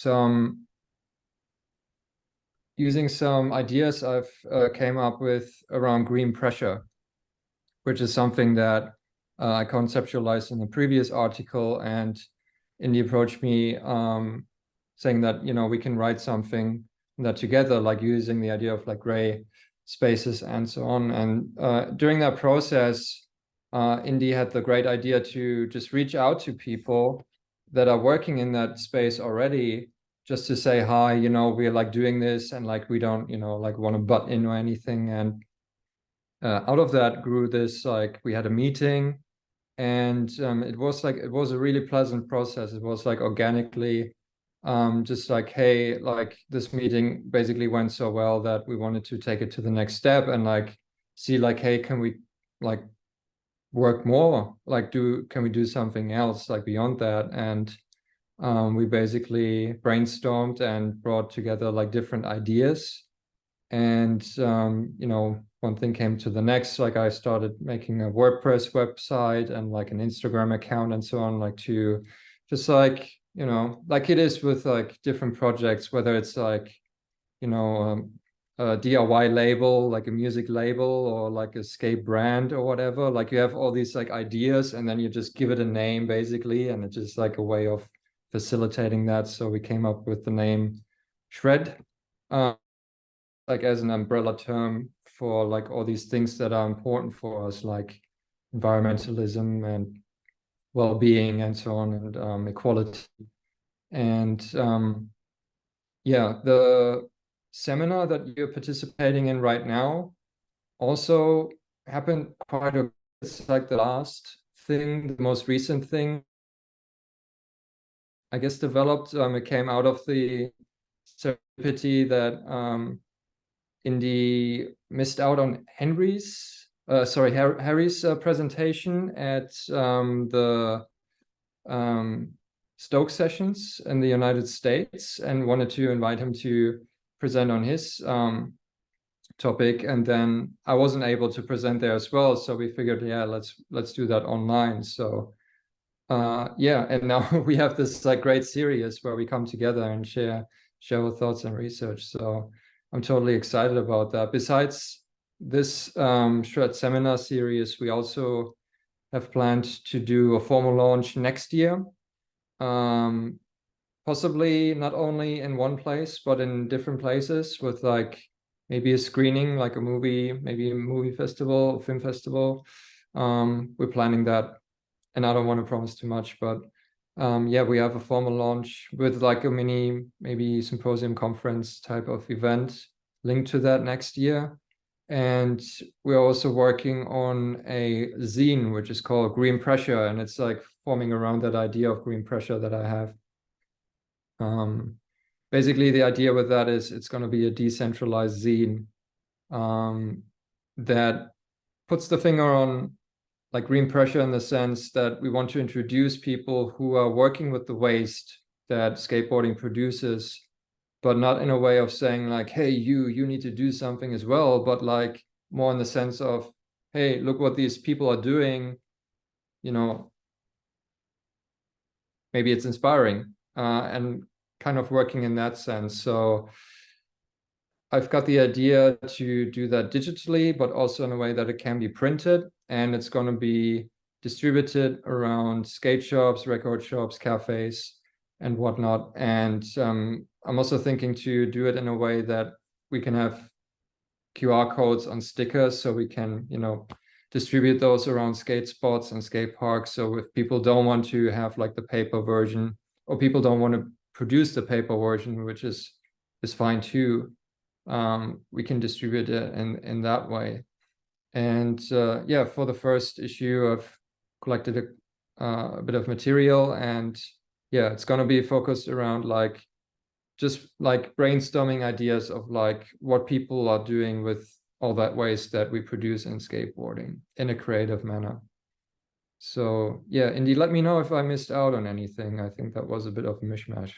some ideas I've came up with around green pressure, which is something that I conceptualized in the previous article, and Indy approached me saying that, you know, we can write something that together, like using the idea of like gray spaces and so on. And during that process, Indy had the great idea to just reach out to people that are working in that space already, just to say, hi, you know, we're like doing this, and like we don't, you know, like want to butt in or anything. And out of that grew this, like we had a meeting, and it was a really pleasant process. It was like organically just like, hey, like this meeting basically went so well that we wanted to take it to the next step and like see like, hey, can we like work more, like can we do something else like beyond that? And we basically brainstormed and brought together like different ideas. And you know, one thing came to the next. Like I started making a WordPress website and like an Instagram account and so on, like to just like, you know, like it is with like different projects, whether it's like, you know, a DIY label, like a music label, or like a skate brand or whatever. Like you have all these like ideas, and then you just give it a name basically, and it's just like a way of facilitating that. So we came up with the name SHRED, like as an umbrella term for like all these things that are important for us, like environmentalism and well-being and so on, and equality. And yeah, the seminar that you're participating in right now also happened quite a, it's like the last thing, the most recent thing, I guess, developed. It came out of the serendipity that Indy missed out on Harry's presentation at the Stoke sessions in the United States, and wanted to invite him to present on his topic. And then I wasn't able to present there as well, so we figured, yeah, let's do that online. So yeah, and now we have this like great series where we come together and share our thoughts and research. So I'm totally excited about that. Besides this SHRED seminar series, we also have planned to do a formal launch next year. Possibly not only in one place, but in different places, with like maybe a screening, like a movie, maybe a movie festival, film festival. We're planning that, and I don't want to promise too much, but yeah, we have a formal launch with like a mini, maybe symposium conference type of event linked to that next year. And we're also working on a zine, which is called Green Pressure, and it's like forming around that idea of green pressure that I have. Basically, the idea with that is it's going to be a decentralized zine that puts the finger on like green pressure, in the sense that we want to introduce people who are working with the waste that skateboarding produces, but not in a way of saying like, hey, you need to do something as well, but like more in the sense of, hey, look what these people are doing, you know, maybe it's inspiring, and kind of working in that sense. So I've got the idea to do that digitally, but also in a way that it can be printed, and it's going to be distributed around skate shops, record shops, cafes, and whatnot. And I'm also thinking to do it in a way that we can have QR codes on stickers, so we can, you know, distribute those around skate spots and skate parks. So if people don't want to have like the paper version, or people don't want to produce the paper version, which is fine too, we can distribute it in that way. And yeah, for the first issue, I've collected a bit of material, and yeah, it's going to be focused around like just like brainstorming ideas of like what people are doing with all that waste that we produce in skateboarding in a creative manner. So yeah, Indy, let me know if I missed out on anything. I think that was a bit of a mishmash.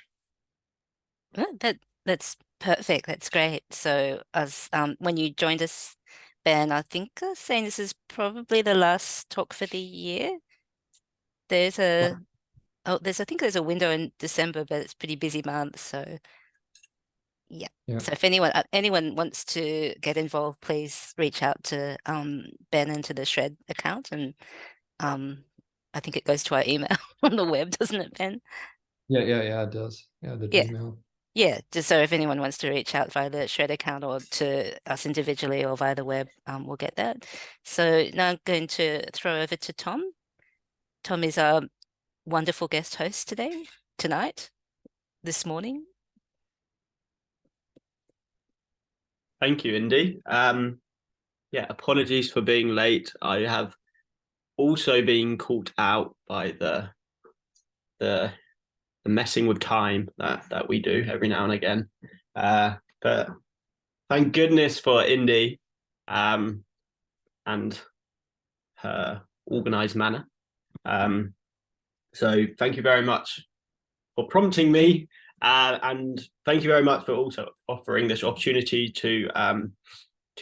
That's perfect. That's great. So as when you joined us, Ben, I think I was saying this is probably the last talk for the year. There's a Oh, I think there's a window in December, but it's a pretty busy month. So yeah. Yeah. So if anyone wants to get involved, please reach out to Ben and to the SHRED account, and I think it goes to our email on the web, doesn't it, Ben? Yeah, it does. Yeah, the Yeah. Gmail. Yeah, just so if anyone wants to reach out via the SHRED account or to us individually or via the web, we'll get that. So now I'm going to throw over to Tom. Tom is our wonderful guest host tonight, this morning. Thank you, Indy. Yeah, apologies for being late. I have also been caught out by the messing with time that we do every now and again. But thank goodness for Indy and her organized manner. So thank you very much for prompting me, and thank you very much for also offering this opportunity to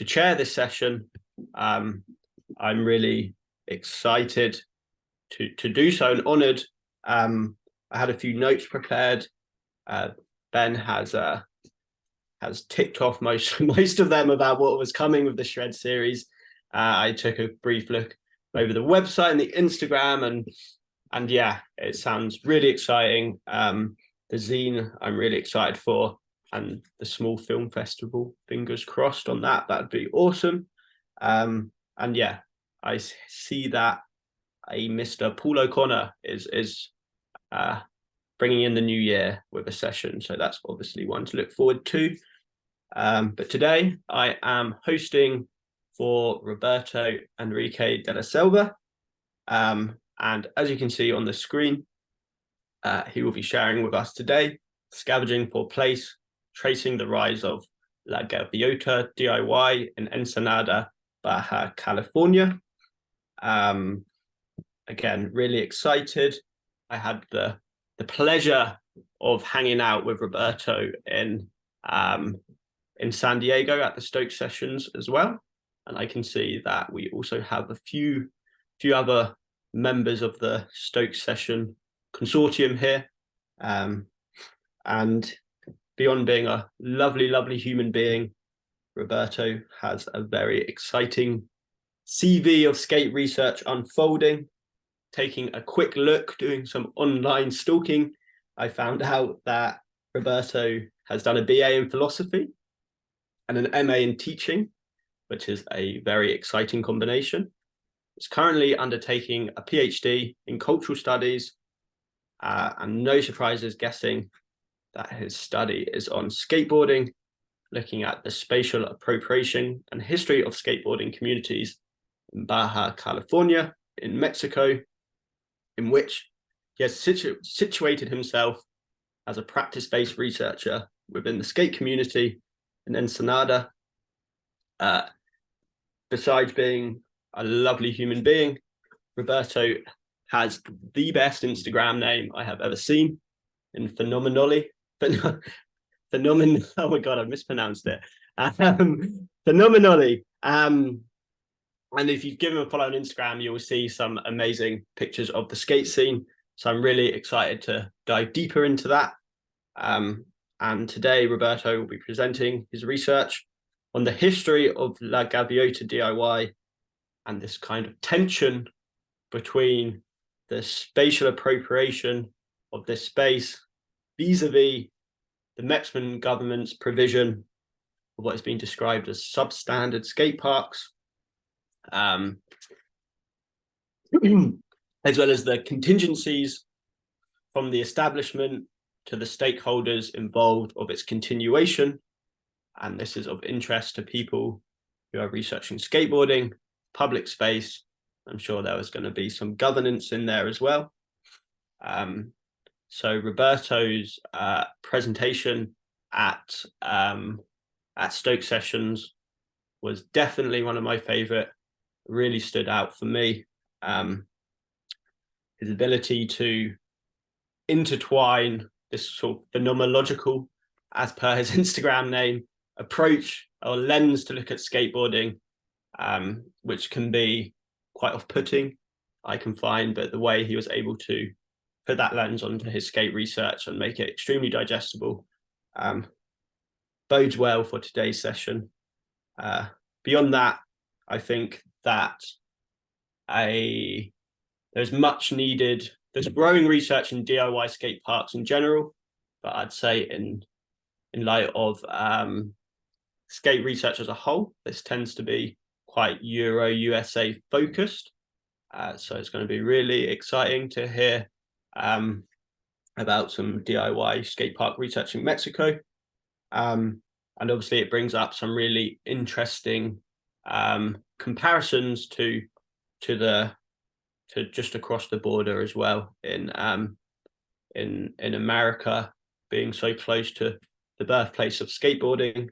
chair this session. I'm really excited to do so and honoured. I had a few notes prepared. Ben has ticked off most of them about what was coming with the SHRED series. I took a brief look over the website and the Instagram, and yeah, it sounds really exciting. The zine I'm really excited for, and the small film festival, fingers crossed on that. That'd be awesome. And yeah, I see that a Mr. Paul O'Connor is bringing in the new year with a session, so that's obviously one to look forward to. But today I am hosting for Roberto Enrique de la Selva, and as you can see on the screen, he will be sharing with us today Scavenging for Place, Tracing the Rise of La Gaviota DIY in Ensenada, Baja California. Again, really excited. I had the pleasure of hanging out with Roberto in San Diego at the Stoke sessions as well, and I can see that we also have a few other members of the Stoke session consortium here, and beyond being a lovely human being, Roberto has a very exciting CV of skate research unfolding. Taking a quick look, doing some online stalking, I found out that Roberto has done a BA in philosophy and an MA in teaching, which is a very exciting combination. He's currently undertaking a PhD in cultural studies, and no surprises guessing that his study is on skateboarding, looking at the spatial appropriation and history of skateboarding communities in Baja California in Mexico, in which he has situated himself as a practice-based researcher within the skate community in Ensenada. Besides being a lovely human being, Roberto has the best Instagram name I have ever seen in phenomenally. Oh my God, I mispronounced it. Phenomenally. And if you give him a follow on Instagram, you will see some amazing pictures of the skate scene. So I'm really excited to dive deeper into that. And today, Roberto will be presenting his research on the history of La Gaviota DIY and this kind of tension between the spatial appropriation of this space vis-a-vis the Mexican government's provision of what is being described as substandard skate parks, as well as the contingencies from the establishment to the stakeholders involved of its continuation. And this is of interest to people who are researching skateboarding, public space. I'm sure there was going to be some governance in there as well. So Roberto's presentation at Stoke Sessions was definitely one of my favorite, really stood out for me. His ability to intertwine this sort of phenomenological, as per his Instagram name, approach or lens to look at skateboarding, which can be quite off-putting, I can find, but the way he was able to put that lens onto his skate research and make it extremely digestible. Bodes well for today's session. Beyond that, I think that there's much needed. There's growing research in DIY skate parks in general, but I'd say in light of skate research as a whole, this tends to be quite USA focused. So it's going to be really exciting to hear about some DIY skate park research in Mexico. And obviously it brings up some really interesting comparisons to just across the border as well, in America being so close to the birthplace of skateboarding.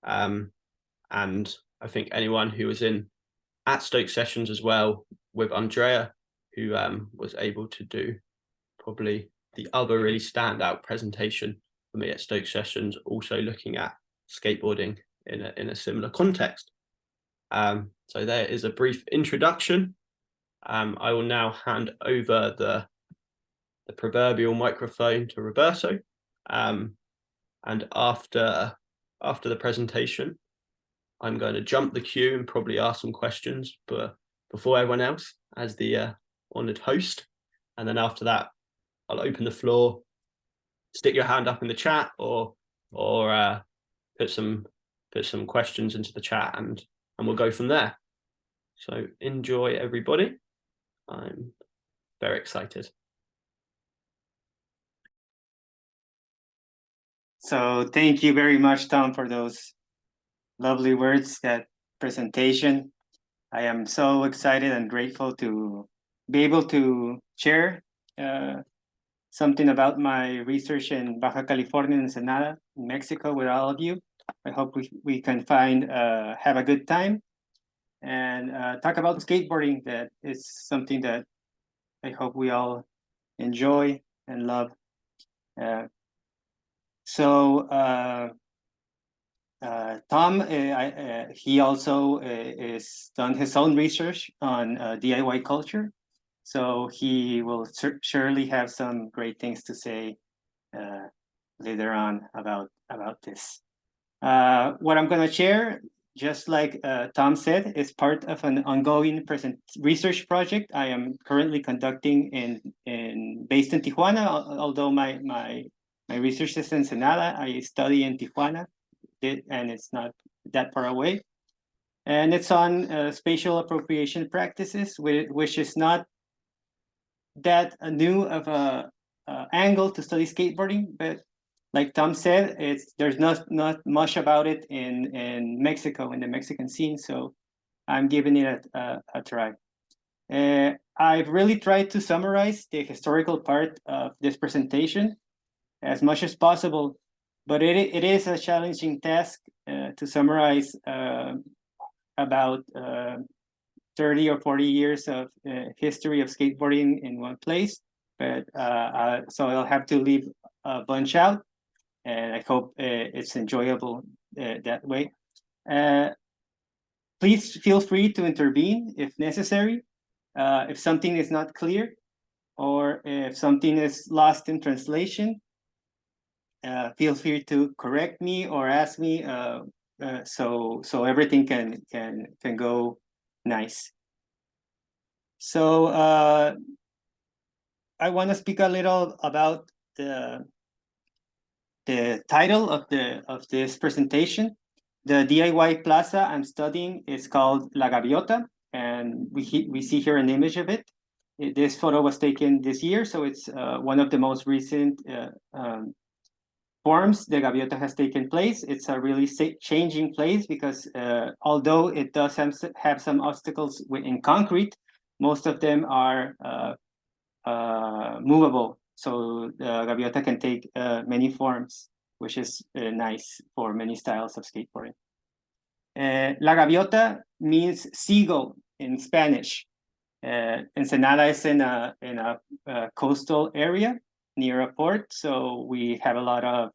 And I think anyone who was at Stoke sessions as well with Andrea, who was able to do probably the other really standout presentation for me at Stoke sessions, also looking at skateboarding in a similar context. So there is a brief introduction. I will now hand over the proverbial microphone to Roberto. And after the presentation, I'm going to jump the queue and probably ask some questions, but before everyone else as the honored host. And then after that, I'll open the floor, stick your hand up in the chat, or put some questions into the chat, and we'll go from there. So enjoy, everybody. I'm very excited. So thank you very much, Tom, for those lovely words, that presentation. I am so excited and grateful to be able to share something about my research in Baja California and Ensenada, in Mexico, with all of you. I hope we can have a good time and talk about skateboarding. That is something that I hope we all enjoy and love. Tom, he also is done his own research on DIY culture, so he will surely have some great things to say later on about this. What I'm going to share, just like Tom said, is part of an ongoing research project I am currently conducting based in Tijuana. Although my research is in Ensenada, I study in Tijuana, and it's not that far away. And it's on spatial appropriation practices, which is not that new of a angle to study skateboarding, but like Tom said, there's not much about it in Mexico, in the Mexican scene. So I'm giving it a try. I've really tried to summarize the historical part of this presentation as much as possible, but it is a challenging task to summarize about 30 or 40 years of history of skateboarding in one place. But so I'll have to leave a bunch out, and I hope it's enjoyable that way. Please feel free to intervene if necessary. If something is not clear, or if something is lost in translation, feel free to correct me or ask me, so everything can go nice. So I want to speak a little about the title of this presentation. The DIY plaza I'm studying is called La Gaviota, and we see here an image of it. This photo was taken this year, so it's one of the most recent forms the Gaviota has taken place. It's a really changing place because although it does have some obstacles in concrete, most of them are movable. So the Gaviota can take many forms, which is nice for many styles of skateboarding. La Gaviota means seagull in Spanish. Ensenada is in a coastal area near a port, so we have a lot of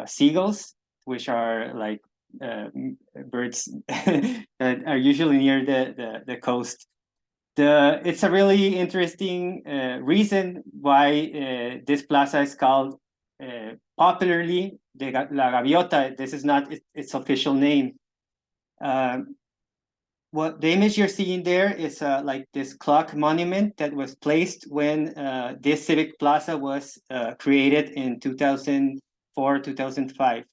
seagulls, which are like birds that are usually near the coast. It's a really interesting reason why this plaza is called popularly La Gaviota. This is not its official name. What the image you're seeing there is like this clock monument that was placed when this civic plaza was created in 2004, 2005.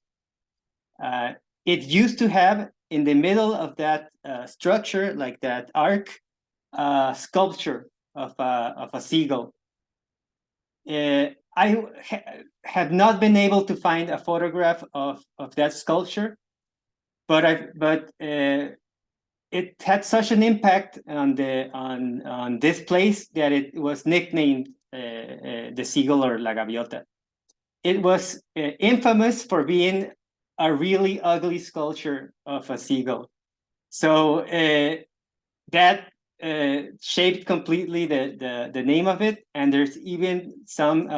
It used to have in the middle of that structure, like that arc, sculpture of a seagull. I have not been able to find a photograph of that sculpture, but it had such an impact on this place that it was nicknamed the Seagull or La Gaviota. It was infamous for being a really ugly sculpture of a seagull. So that shaped completely the name of it. And there's even some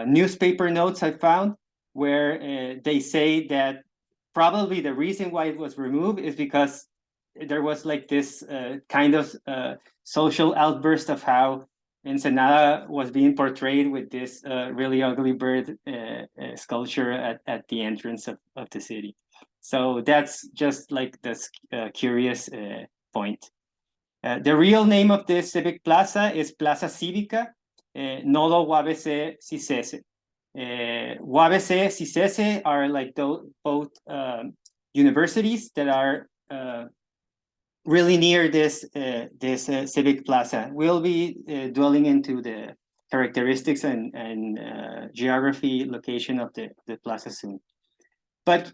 newspaper notes I found where they say that probably the reason why it was removed is because there was like this kind of social outburst of how Ensenada was being portrayed with this really ugly bird sculpture at the entrance of the city. So that's just like this curious point. The real name of this civic plaza is Plaza Cívica Nodo UABC CICESE. UABC CICESE are like both universities that are really near this civic plaza. We'll be dwelling into the characteristics and geography location of the plaza soon. But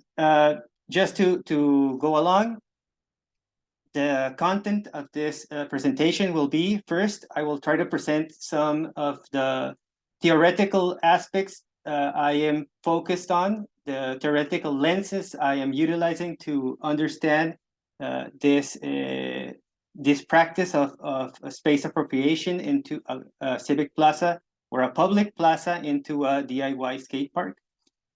just to go along, the content of this presentation will be, first, I will try to present some of the theoretical aspects I am focused on, the theoretical lenses I am utilizing to understand this practice of space appropriation into a civic plaza or a public plaza into a DIY skate park.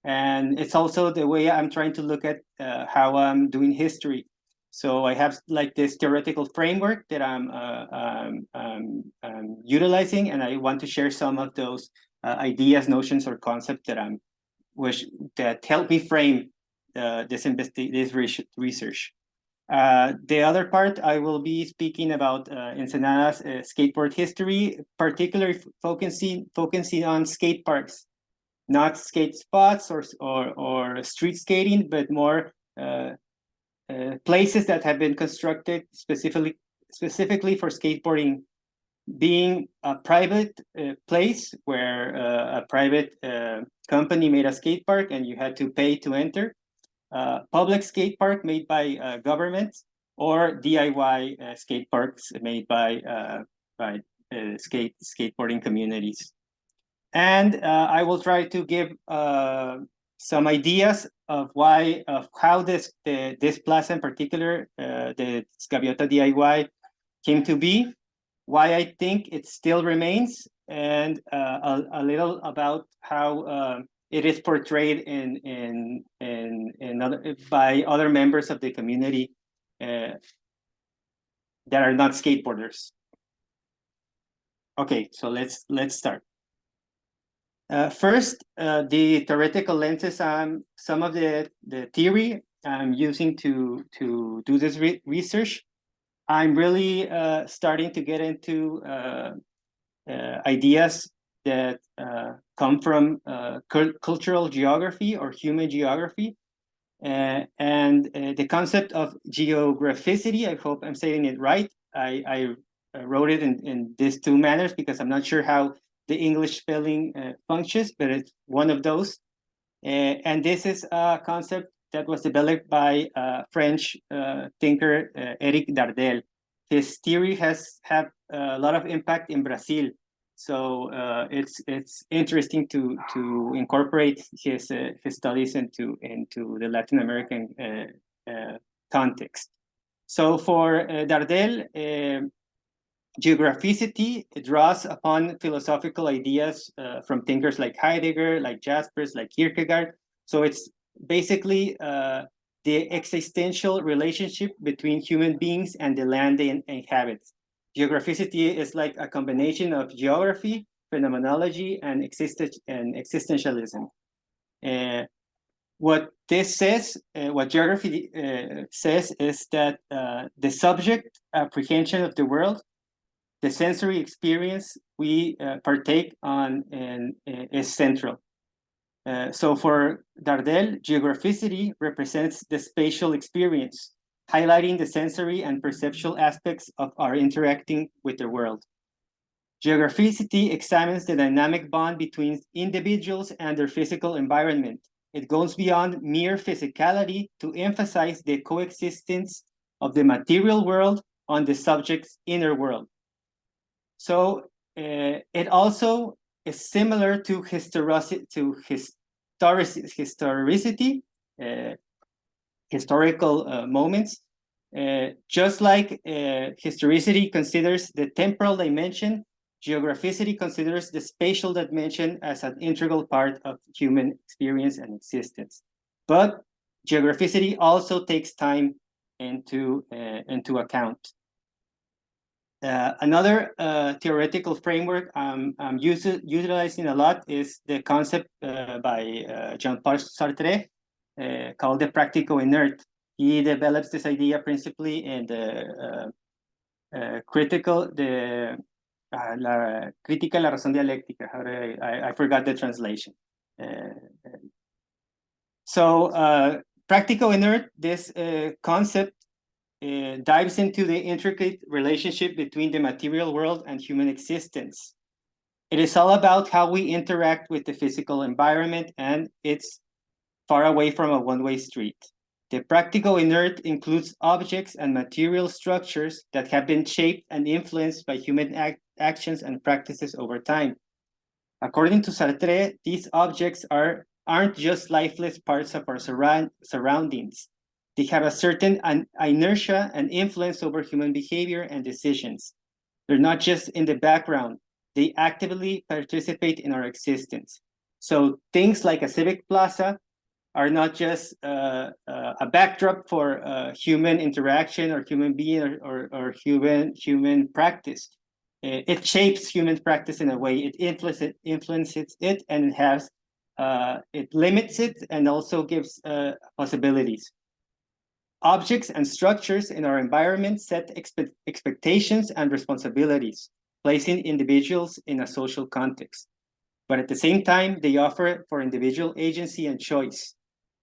And it's also the way I'm trying to look at how I'm doing history. So I have like this theoretical framework that I'm utilizing, and I want to share some of those ideas, notions, or concepts that help me frame this research. The other part, I will be speaking about Ensenada's skateboard history, particularly focusing on skate parks, not skate spots or street skating, but more places that have been constructed specifically for skateboarding, being a private place where a private company made a skate park and you had to pay to enter. Public skate park made by government, or DIY skate parks made by skateboarding communities. And I will try to give some ideas of how this plaza in particular, the Gaviota DIY, came to be, why I think it still remains, and a little about how it is portrayed by other members of the community that are not skateboarders. Okay, so let's start. First, the theoretical lenses. Some of the theory I'm using to do this research. I'm really starting to get into ideas that come from cultural geography or human geography, and the concept of geographicity. I hope I'm saying it right. I wrote it in these two manners because I'm not sure how the English spelling functions, but it's one of those. And this is a concept that was developed by French thinker Eric Dardel. His theory has had a lot of impact in Brazil. So it's interesting to incorporate his studies into the Latin American context. So for Dardel, geographicity draws upon philosophical ideas from thinkers like Heidegger, like Jaspers, like Kierkegaard. So it's basically the existential relationship between human beings and the land they inhabit. geographicity is like a combination of geography, phenomenology, and existentialism. What this says, what geography says, is that the subject apprehension of the world, the sensory experience we partake on, is central. So for Dardel, geographicity represents the spatial experience, highlighting the sensory and perceptual aspects of our interacting with the world. Geographicity examines the dynamic bond between individuals and their physical environment. It goes beyond mere physicality to emphasize the coexistence of the material world on the subject's inner world. So it also is similar to historicity, historical moments. Just like historicity considers the temporal dimension, geographicity considers the spatial dimension as an integral part of human experience and existence. But geographicity also takes time into account. Another theoretical framework I'm utilizing a lot is the concept by Jean-Paul Sartre called the practical inert. He develops this idea principally in the la crítica a la razón dialéctica. I forgot the translation. So practical inert, this concept dives into the intricate relationship between the material world and human existence. It is all about how we interact with the physical environment, and it's far away from a one-way street. The practical inert includes objects and material structures that have been shaped and influenced by human actions and practices over time. According to Sartre, these objects aren't just lifeless parts of our surroundings. They have a certain inertia and influence over human behavior and decisions. They're not just in the background. They actively participate in our existence. So things like a civic plaza are not just a backdrop for human interaction or human being or human practice. It shapes human practice in a way. It influences it, and it limits it, and also gives possibilities. Objects and structures in our environment set expectations and responsibilities, placing individuals in a social context. But at the same time, they offer for individual agency and choice.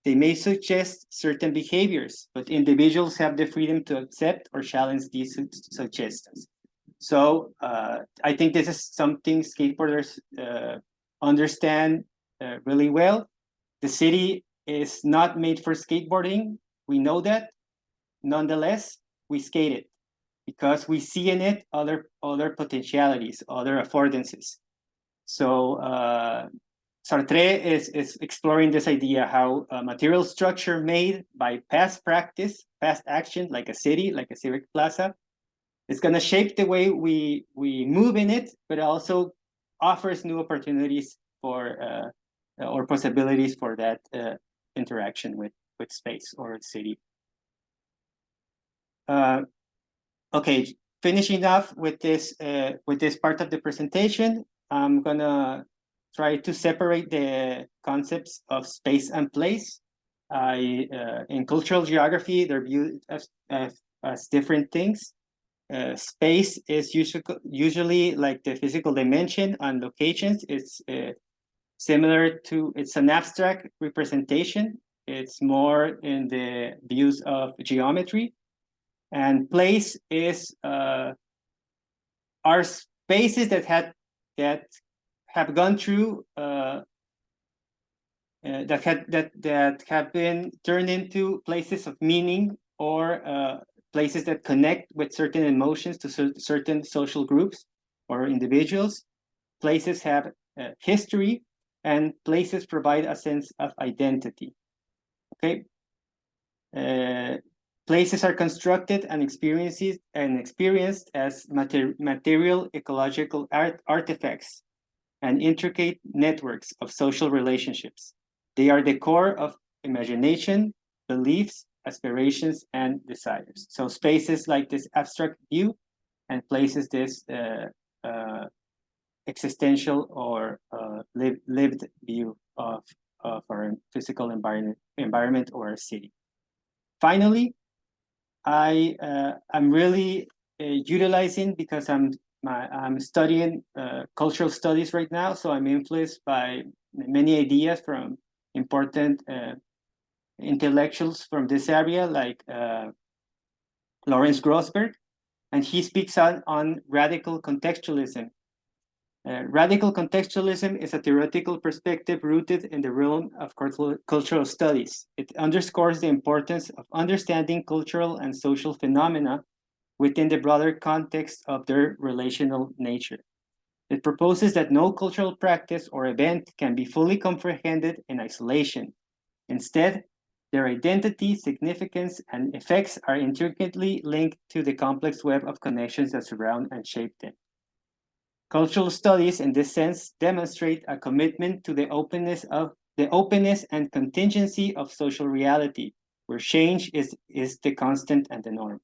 They may suggest certain behaviors, but individuals have the freedom to accept or challenge these suggestions. So I think this is something skateboarders understand really well. The city is not made for skateboarding. We know that. Nonetheless, we skate it because we see in it other potentialities, other affordances. So Sartre is exploring this idea how a material structure made by past practice, past action, like a city, like a civic plaza, is going to shape the way we move in it, but also offers new opportunities for or possibilities for that interaction with space or city. Okay, finishing off with this part of the presentation, I'm gonna try to separate the concepts of space and place. In cultural geography, they're viewed as different things. Space is usually like the physical dimension and locations. It's similar to, it's an abstract representation. It's more in the views of geometry. And place is are spaces that have gone through that have been turned into places of meaning, or places that connect with certain emotions to certain social groups or individuals. Places have history, and places provide a sense of identity. Okay. Places are constructed and experienced as material ecological artifacts and intricate networks of social relationships. They are the core of imagination, beliefs, aspirations, and desires. So spaces like this abstract view and places this existential or lived view of our physical environment or a city. Finally, I'm really utilizing, because I'm studying cultural studies right now, so I'm influenced by many ideas from important intellectuals from this area, like Lawrence Grossberg, and he speaks on radical contextualism. Radical contextualism is a theoretical perspective rooted in the realm of cultural studies. It underscores the importance of understanding cultural and social phenomena within the broader context of their relational nature. It proposes that no cultural practice or event can be fully comprehended in isolation. Instead, their identity, significance, and effects are intricately linked to the complex web of connections that surround and shape them. Cultural studies, in this sense, demonstrate a commitment to the openness and contingency of social reality, where change is the constant and the norm.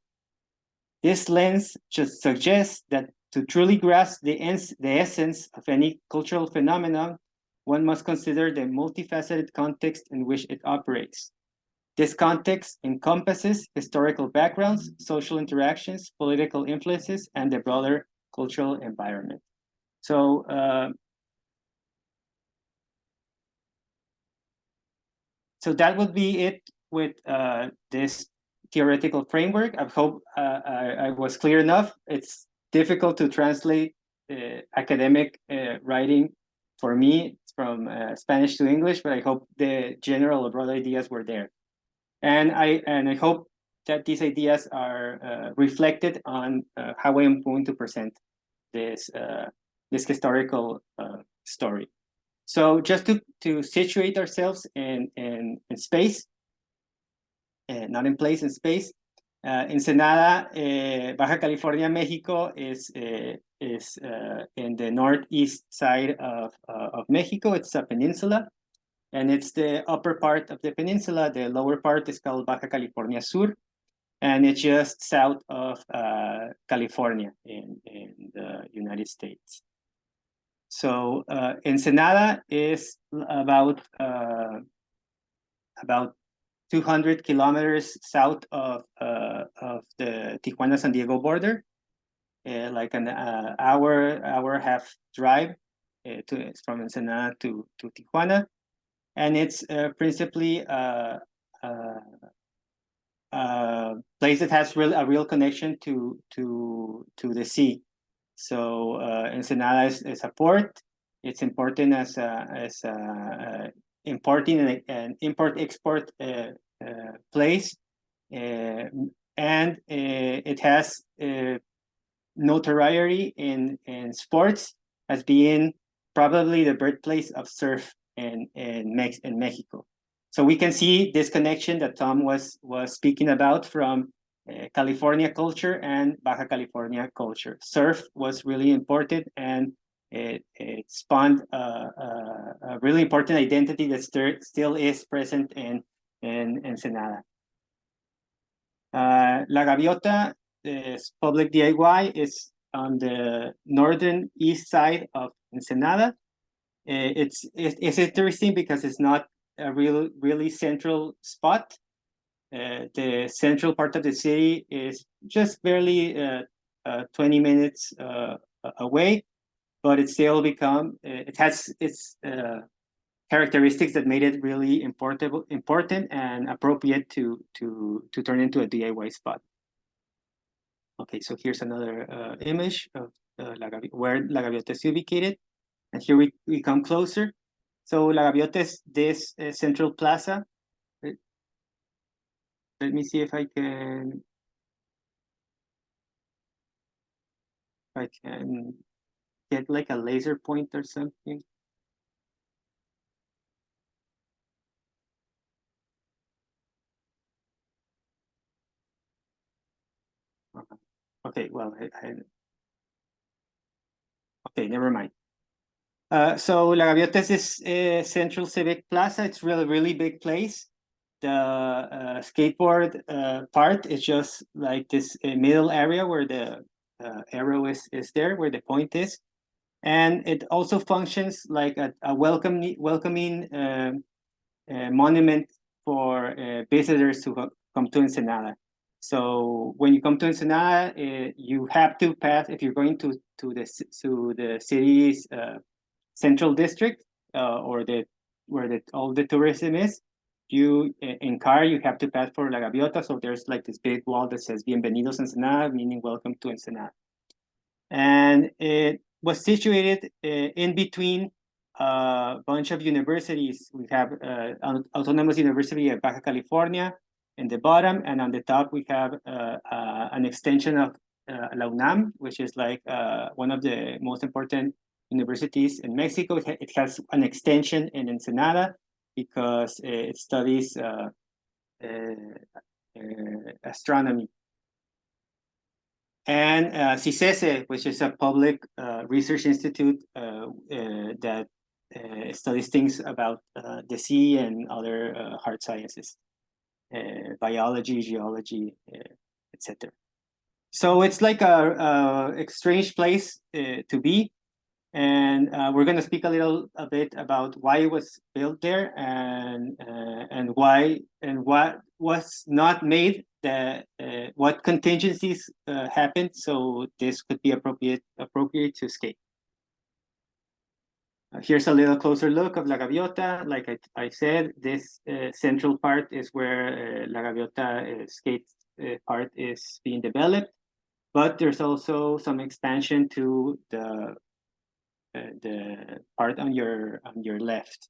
This lens just suggests that to truly grasp the essence of any cultural phenomenon, one must consider the multifaceted context in which it operates. This context encompasses historical backgrounds, social interactions, political influences, and the broader cultural environment. So that would be it with this theoretical framework. I hope I was clear enough. It's difficult to translate academic writing for me from Spanish to English, but I hope the general or broad ideas were there. And I hope that these ideas are reflected on how I am going to present this historical story. So just to situate ourselves in space, not in place, in space, Ensenada, Baja California, Mexico is in the northeast side of Mexico. It's a peninsula, and it's the upper part of the peninsula. The lower part is called Baja California Sur, and it's just south of California in the United States. So Ensenada is about 200 kilometers south of the Tijuana-San Diego border, like an hour and a half drive from Ensenada to Tijuana, and it's principally a place that has a real connection to the sea. So Ensenada is a port. It's important as importing and import-export place, and it has notoriety in sports as being probably the birthplace of surf in Mexico. So we can see this connection that Tom was speaking about from California culture and Baja California culture. Surf was really important, and it spawned a really important identity that still is present in Ensenada. La Gaviota, this public DIY, is on the northern east side of Ensenada. It's interesting because it's not a really central spot. The central part of the city is just barely 20 minutes away, but it still it has its characteristics that made it really important and appropriate to turn into a DIY spot. Okay, so here's another image of where La Gaviota is ubicated, and here we come closer. So La Gaviota is this central plaza. Let me see if I can get like a laser point or something. Okay, well, okay, never mind. So La Gaviota is this central civic plaza. It's really big place. The skateboard part is just like this middle area where the arrow is there, where the point is. And it also functions like a welcoming monument for visitors to come to Ensenada. So when you come to Ensenada, you have to pass, if you're going to the city's central district, or where all the tourism is, you in car you have to pass for La Gaviota. So there's like this big wall that says "Bienvenidos Ensenada," meaning "Welcome to Ensenada." And it was situated in between a bunch of universities. We have Autonomous University of Baja California in the bottom, and on the top we have an extension of La UNAM, which is like one of the most important universities in Mexico. It has an extension in Ensenada because it studies astronomy. And CICESE, which is a public research institute that studies things about the sea and other hard sciences, biology, geology, etc. So it's like a strange place to be. And we're going to speak a bit about why it was built there, and why, and what was not made, what contingencies happened so this could be appropriate to skate. Here's a little closer look of La Gaviota. Like I said, this central part is where La Gaviota skate part is being developed, but there's also some expansion to the part on your left,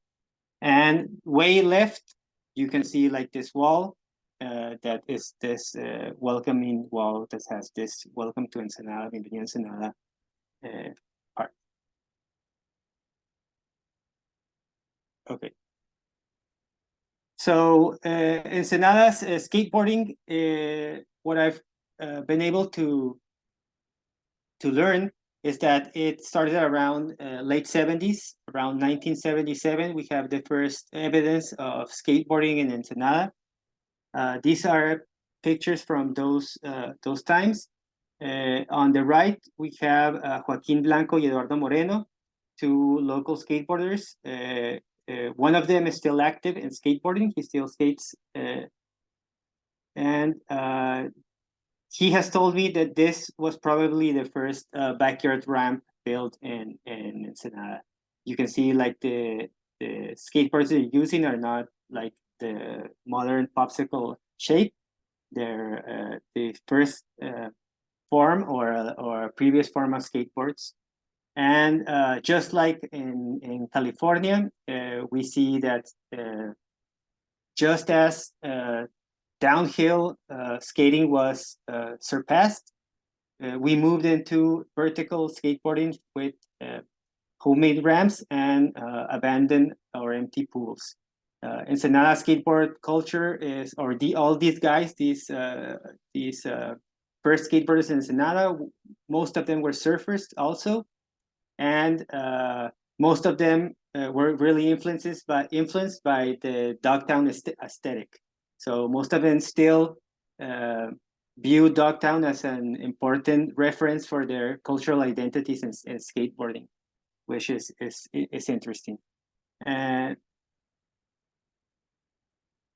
and way left you can see like this wall that is this welcoming wall that has this "Welcome to Ensenada," "Bienvenido Ensenada" part. Okay, so Ensenada's skateboarding, what I've been able to learn is that it started around late 70s, around 1977. We have the first evidence of skateboarding in Ensenada. These are pictures from those times. On the right, we have Joaquín Blanco y Eduardo Moreno, two local skateboarders. One of them is still active in skateboarding. He still skates. And he has told me that this was probably the first backyard ramp built in Ensenada. You can see like the skateboards they're using are not like the modern popsicle shape. They're the first form or previous form of skateboards. And just like in California, we see that just as downhill skating was surpassed, we moved into vertical skateboarding with homemade ramps and abandoned or empty pools. Ensenada skateboard culture is, or all these guys, these first skateboarders in Ensenada, most of them were surfers also, and most of them were really influenced by the Dogtown aesthetic. So most of them still view Dogtown as an important reference for their cultural identities in skateboarding, which is interesting. And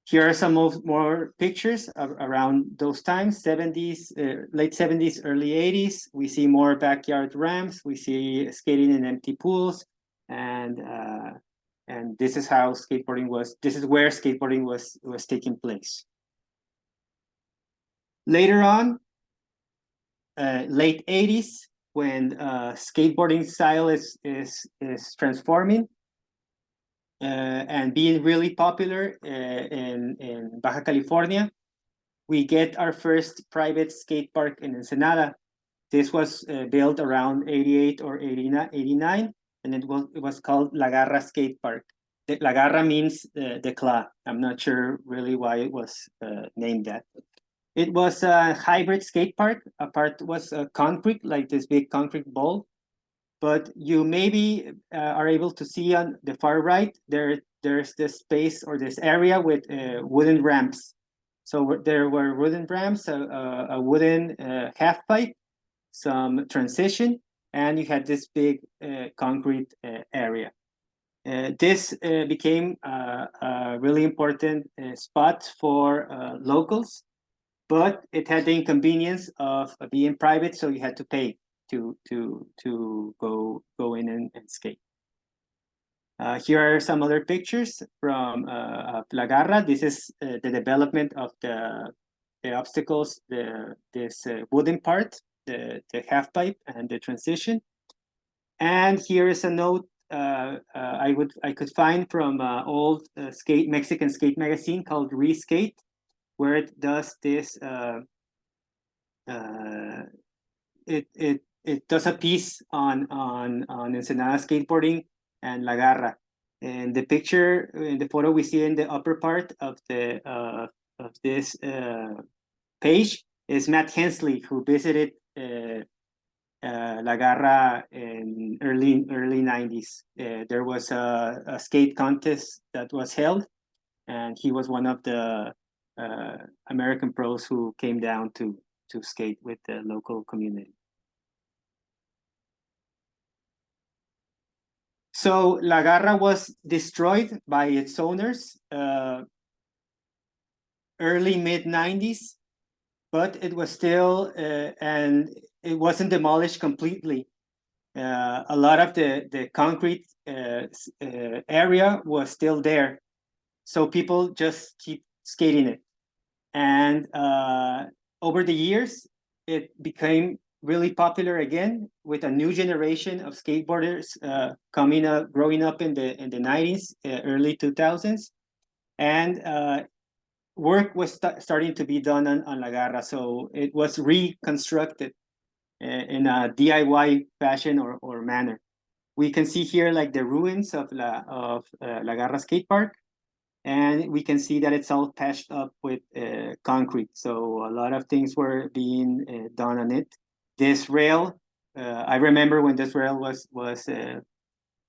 here are some more pictures around those times, 70s, late 70s, early 80s. We see more backyard ramps. We see skating in empty pools, and this is how skateboarding was. This is where skateboarding was taking place. Later on, late 80s, when skateboarding style is transforming and being really popular in Baja California, we get our first private skate park in Ensenada. This was built around 88 or 89, and it was called La Garra Skate Park. La Garra means the claw. I'm not sure really why it was named that. It was a hybrid skate park. A part was concrete, like this big concrete ball. But you maybe are able to see on the far right, there's this space or this area with wooden ramps. So there were wooden ramps, a wooden half pipe. some transition, and you had this big concrete area. This became a really important spot for locals, but it had the inconvenience of being private, so you had to pay to go in and skate. Here are some other pictures from La Garra. This is the development of the obstacles, this wooden part, the half pipe, and the transition. And here is a note I could find from old Mexican skate magazine called Reskate, where it does this. It does a piece on Ensenada skateboarding and La Garra. And the picture in the photo we see in the upper part of this page is Matt Hensley, who visited La Garra in early 90s. There was a skate contest that was held, and he was one of the American pros who came down to skate with the local community. So La Garra was destroyed by its owners early mid-90s, but it was still, and it wasn't demolished completely. A lot of the concrete area was still there. So people just keep skating it. And over the years, it became really popular again with a new generation of skateboarders growing up in the 90s, early 2000s. And work was starting to be done on La Garra. So it was reconstructed in a DIY fashion or manner. We can see here like the ruins of La Garra skate park. And we can see that it's all patched up with concrete. So a lot of things were being done on it. This rail, I remember when this rail was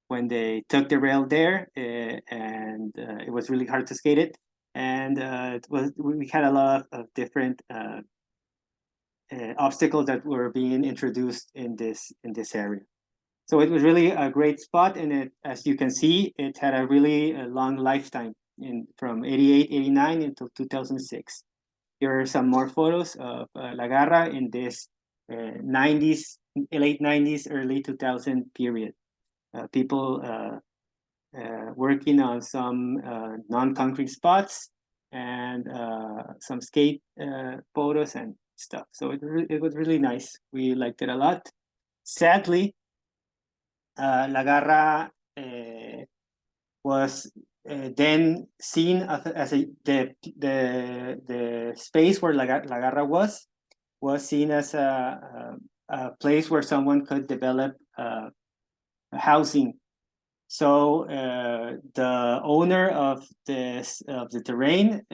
when they took the rail there, and it was really hard to skate it. And we had a lot of different obstacles that were being introduced in this area. So it was really a great spot, and it, as you can see, it had a really long lifetime from 88, 89 until 2006. Here are some more photos of La Garra in this 90s, late 90s, early 2000 period. People working on some non-concrete spots and some skate photos and stuff. So it was really nice. We liked it a lot. Sadly, La Garra was then seen as the space where La Garra was seen as a place where someone could develop housing. So the owner of the terrain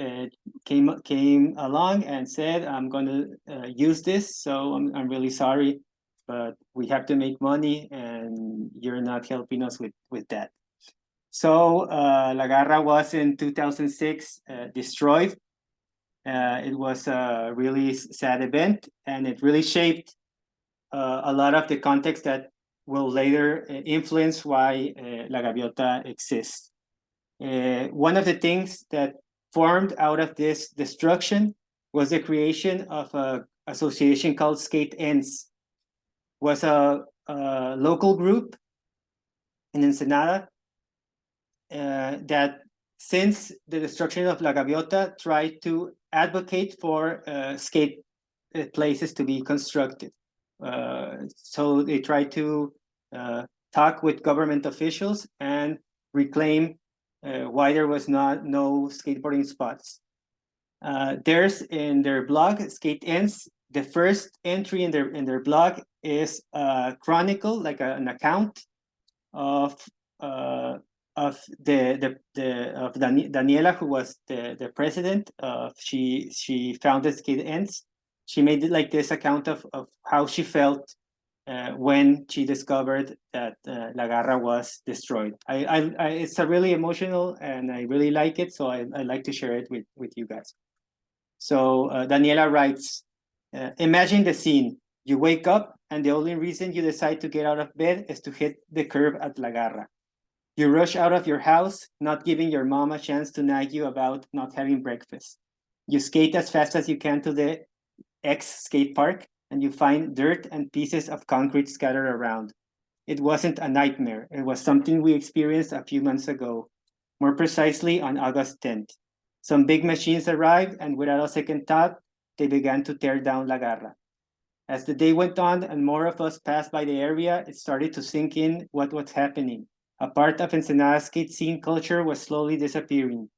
came along and said, "I'm going to use this. So I'm really sorry, but we have to make money, and you're not helping us with that." So La Garra was in 2006 destroyed. It was a really sad event, and it really shaped a lot of the context that will later influence why La Gaviota exists. One of the things that formed out of this destruction was the creation of an association called Skate Ends. It was a local group in Ensenada that, since the destruction of La Gaviota, tried to advocate for skate places to be constructed. So they tried to talk with government officials and reclaim why there was no skateboarding spots. There's in their blog, Skate Ends, the first entry in their blog is a chronicle, like an account of Daniela, who was the president. She founded Skate Ends. She made it like this account of how she felt when she discovered that La Garra was destroyed. It's a really emotional, and I really like it, so I like to share it with you guys. So Daniela writes, imagine the scene. You wake up, and the only reason you decide to get out of bed is to hit the curb at La Garra. You rush out of your house, not giving your mom a chance to nag you about not having breakfast. You skate as fast as you can to the skate park, and you find dirt and pieces of concrete scattered around. It wasn't a nightmare. It was something we experienced a few months ago, more precisely on August 10th. Some big machines arrived, and without a second thought, they began to tear down La Garra. As the day went on and more of us passed by the area, it started to sink in what was happening. A part of Ensenada's skate scene culture was slowly disappearing.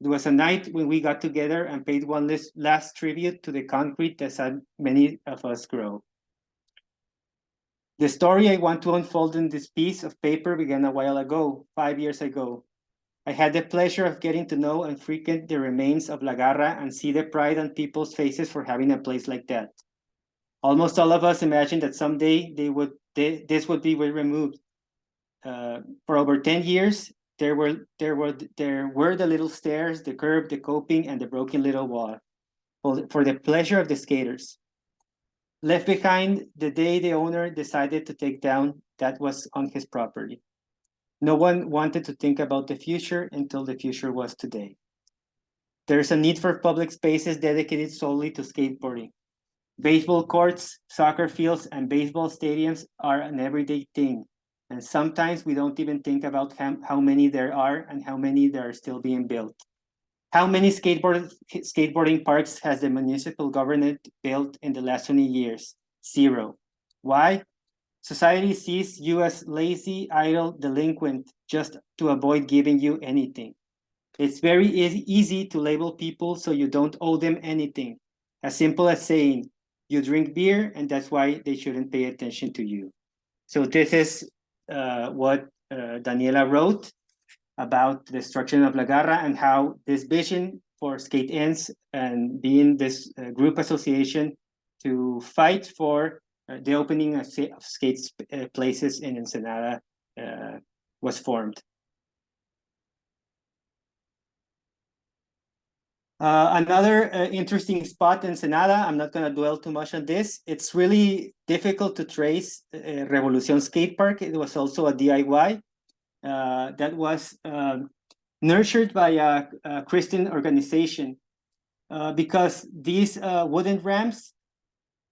It was a night when we got together and paid one last tribute to the concrete that had many of us grow. The story I want to unfold in this piece of paper began a while ago, 5 years ago. I had the pleasure of getting to know and frequent the remains of La Garra and see the pride on people's faces for having a place like that. Almost all of us imagined that someday this would be removed. For over 10 years, there were the little stairs, the curb, the coping, and the broken little wall for the pleasure of the skaters. Left behind the day the owner decided to take down that was on his property. No one wanted to think about the future until the future was today. There's a need for public spaces dedicated solely to skateboarding. Baseball courts, soccer fields, and baseball stadiums are an everyday thing. And sometimes we don't even think about how many there are and how many there are still being built. How many skateboarding parks has the municipal government built in the last 20 years? 0. Why? Society sees you as lazy, idle, delinquent, just to avoid giving you anything. It's very easy to label people so you don't owe them anything. As simple as saying, you drink beer and that's why they shouldn't pay attention to you. So this is what Daniela wrote about the destruction of La Garra and how this vision for Skate Ends and being this group association to fight for the opening of skate places in Ensenada was formed. Another interesting spot in Ensenada, I'm not going to dwell too much on this. It's really difficult to trace Revolucion Skate Park. It was also a DIY that was nurtured by a Christian organization because these wooden ramps,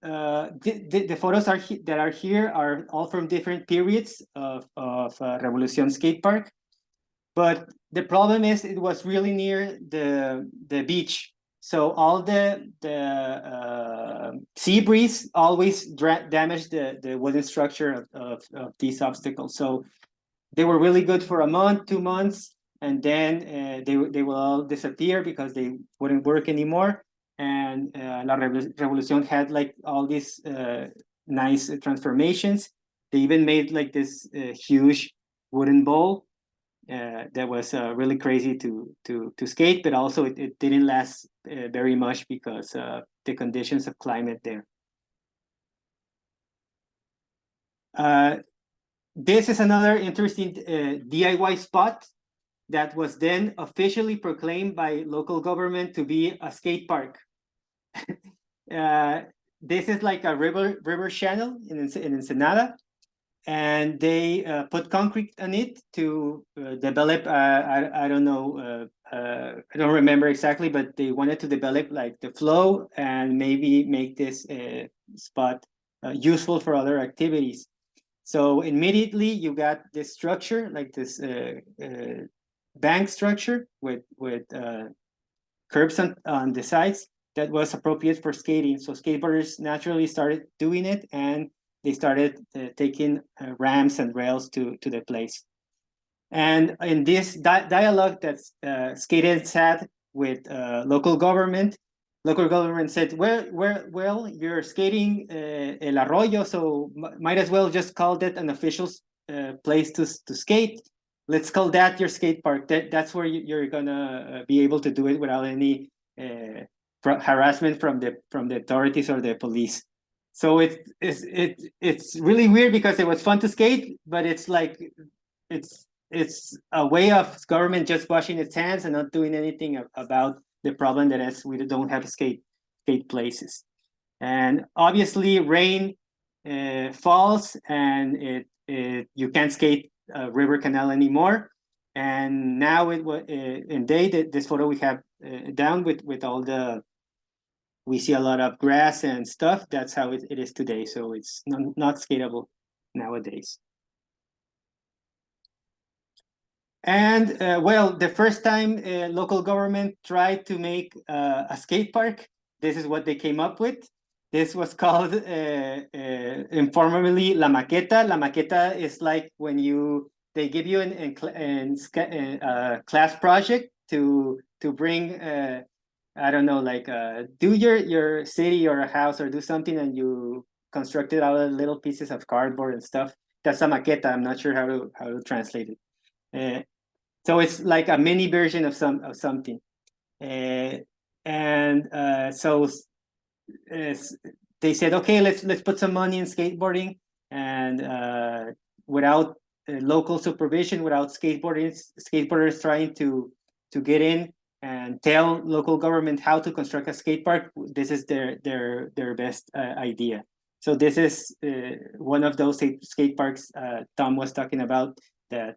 the photos that are here are all from different periods of Revolucion Skate Park. But the problem is it was really near the beach. So all the sea breeze always damaged the wooden structure of these obstacles. So they were really good for a month, 2 months, and then they will all disappear because they wouldn't work anymore. And La Revolucion had like all these nice transformations. They even made like this huge wooden bowl that was really crazy to skate, but also it didn't last very much because the conditions of climate there. This is another interesting DIY spot that was then officially proclaimed by local government to be a skate park. This is like a river channel in Ensenada, and they put concrete on it to develop, I don't know, I don't remember exactly, but they wanted to develop like the flow and maybe make this spot useful for other activities. So immediately you got this structure, like this bank structure with curbs on the sides that was appropriate for skating. So skateboarders naturally started doing it, and they started taking ramps and rails to the place. And in this dialogue that Skate Ends had with local government said, well, you're skating El Arroyo, so might as well just call that an official place to skate. Let's call that your skate park. That's where you're gonna be able to do it without any harassment from the authorities or the police. So it's really weird because it was fun to skate, but it's like it's a way of government just washing its hands and not doing anything about the problem that is we don't have skate places. And obviously rain falls, and you can't skate River Canal anymore. And now this photo we have down with all we see a lot of grass and stuff. That's how it is today. So it's not skatable nowadays. And well, the first time local government tried to make a skate park, this is what they came up with. This was called informally La Maqueta. La Maqueta is like when they give you a class project to bring I don't know, like do your city or a house or do something, and you construct it out of little pieces of cardboard and stuff. That's a maqueta. I'm not sure how to translate it. So it's like a mini version of something. So they said, okay, let's put some money in skateboarding, and without local supervision, without skateboarders trying to get in and tell local government how to construct a skate park, this is their best idea. So this is one of those skate parks Tom was talking about, that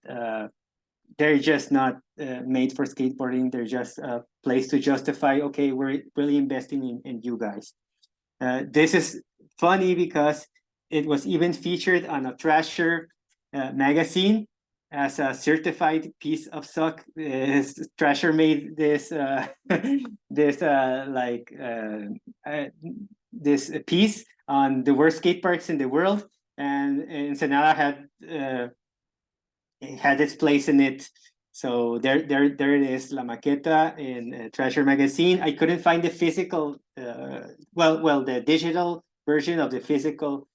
they're just not made for skateboarding. They're just a place to justify, okay, we're really investing in you guys. This is funny because it was even featured on a Thrasher magazine as a certified piece of suck. Thrasher made this this piece on the worst skate parks in the world, and Ensenada had its place in it. So there it is, La Maqueta in Thrasher magazine. I couldn't find the physical, the digital version of the physical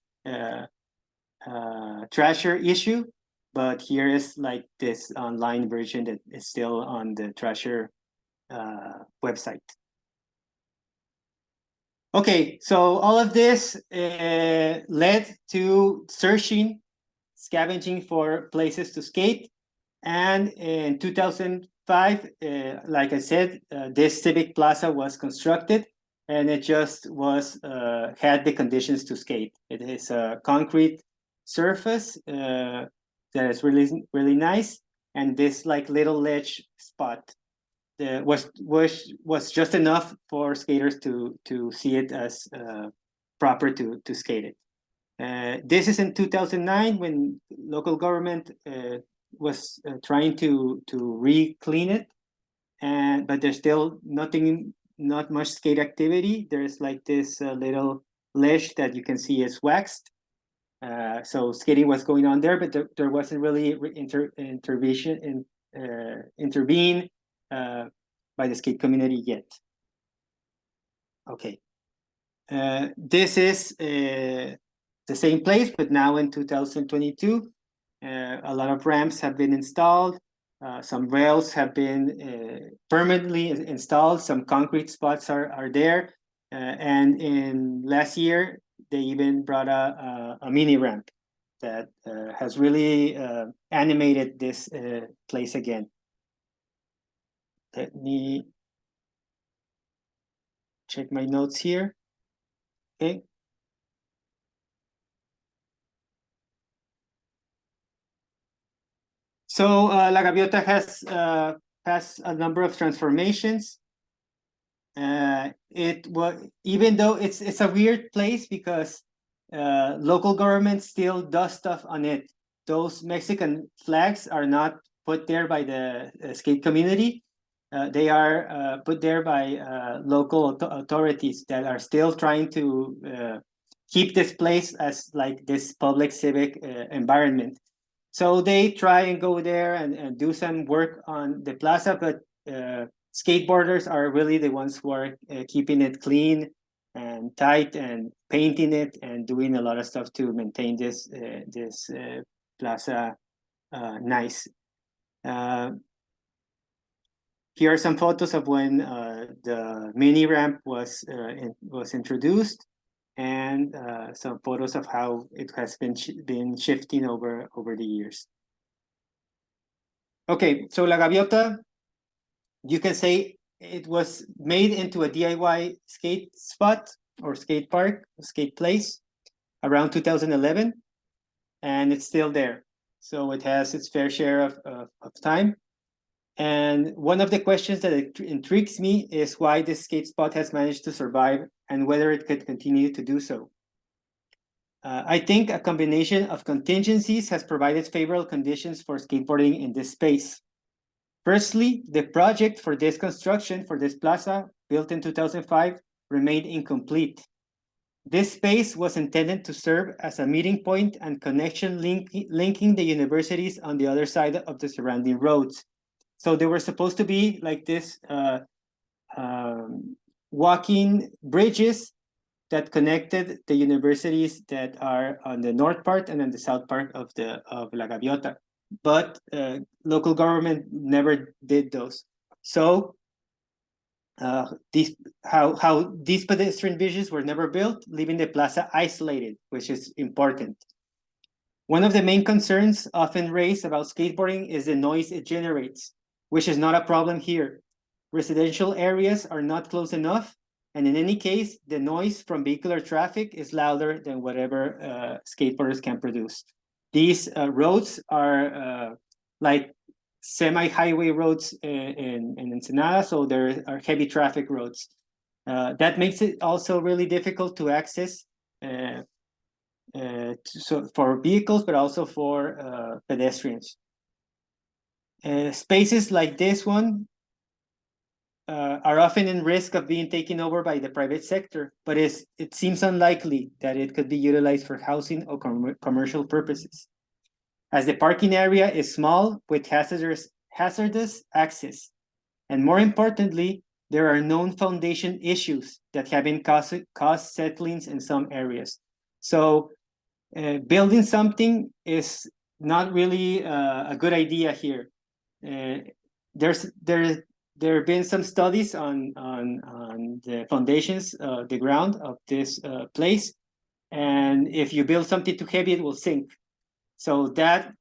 Thrasher issue, but here is like this online version that is still on the Thrasher website. Okay, so all of this led to scavenging for places to skate. And in 2005, like I said, this civic plaza was constructed, and it just had the conditions to skate. It is a concrete surface that is really, really nice. And this like little ledge spot was just enough for skaters to see it as proper to skate it. This is in 2009 when local government was trying to re-clean it, but there's still not much skate activity. There's like this little ledge that you can see is waxed. So skating was going on there, but there wasn't really intervene by the skate community yet. Okay, this is the same place, but now in 2022, a lot of ramps have been installed. Some rails have been permanently installed. Some concrete spots are there. And in last year, they even brought a mini ramp that has really animated this place again. Let me check my notes here. Okay. So La Gaviota has a number of transformations. Even though it's a weird place because local government still does stuff on it. Those Mexican flags are not put there by the skate community. They are put there by local authorities that are still trying to keep this place as like this public civic environment. So they try and go there and do some work on the plaza, but skateboarders are really the ones who are keeping it clean and tight and painting it and doing a lot of stuff to maintain this plaza nice. Here are some photos of when the mini ramp was introduced, and some photos of how it has been shifting over the years. Okay, so La Gaviota, you can say it was made into a DIY skate spot or skate park, skate place. around 2011, and it's still there. So it has its fair share of time. And one of the questions that intrigues me is why this skate spot has managed to survive and whether it could continue to do so. I think a combination of contingencies has provided favorable conditions for skateboarding in this space. Firstly, the project for this construction, for this plaza, built in 2005, remained incomplete. This space was intended to serve as a meeting point and connection linking the universities on the other side of the surrounding roads. So they were supposed to be like this walking bridges that connected the universities that are on the north part and on the south part of La Gaviota. But local government never did those. So these pedestrian bridges were never built, leaving the plaza isolated, which is important. One of the main concerns often raised about skateboarding is the noise it generates, which is not a problem here. Residential areas are not close enough, and in any case, the noise from vehicular traffic is louder than whatever skateboarders can produce. These roads are like semi-highway roads in Ensenada, so there are heavy traffic roads. That makes it also really difficult to access so for vehicles, but also for pedestrians. Spaces like this one are often in risk of being taken over by the private sector, but it seems unlikely that it could be utilized for housing or commercial purposes, as the parking area is small with hazardous access. And more importantly, there are known foundation issues that have been caused settlings in some areas. So building something is not really a good idea here. There have been some studies on the foundations, the ground of this place, and if you build something too heavy, it will sink. So that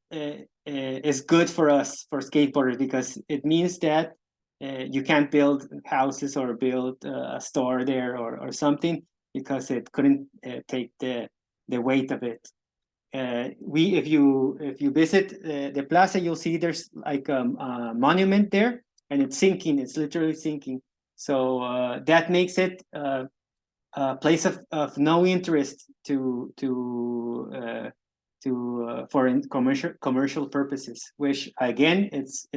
is good for us, for skateboarders, because it means that you can't build houses or build a store there or something, because it couldn't take the weight of it. If you visit the plaza, you'll see there's like a monument there, and it's sinking. It's literally sinking. So that makes it a place of no interest for commercial purposes. Which again, it's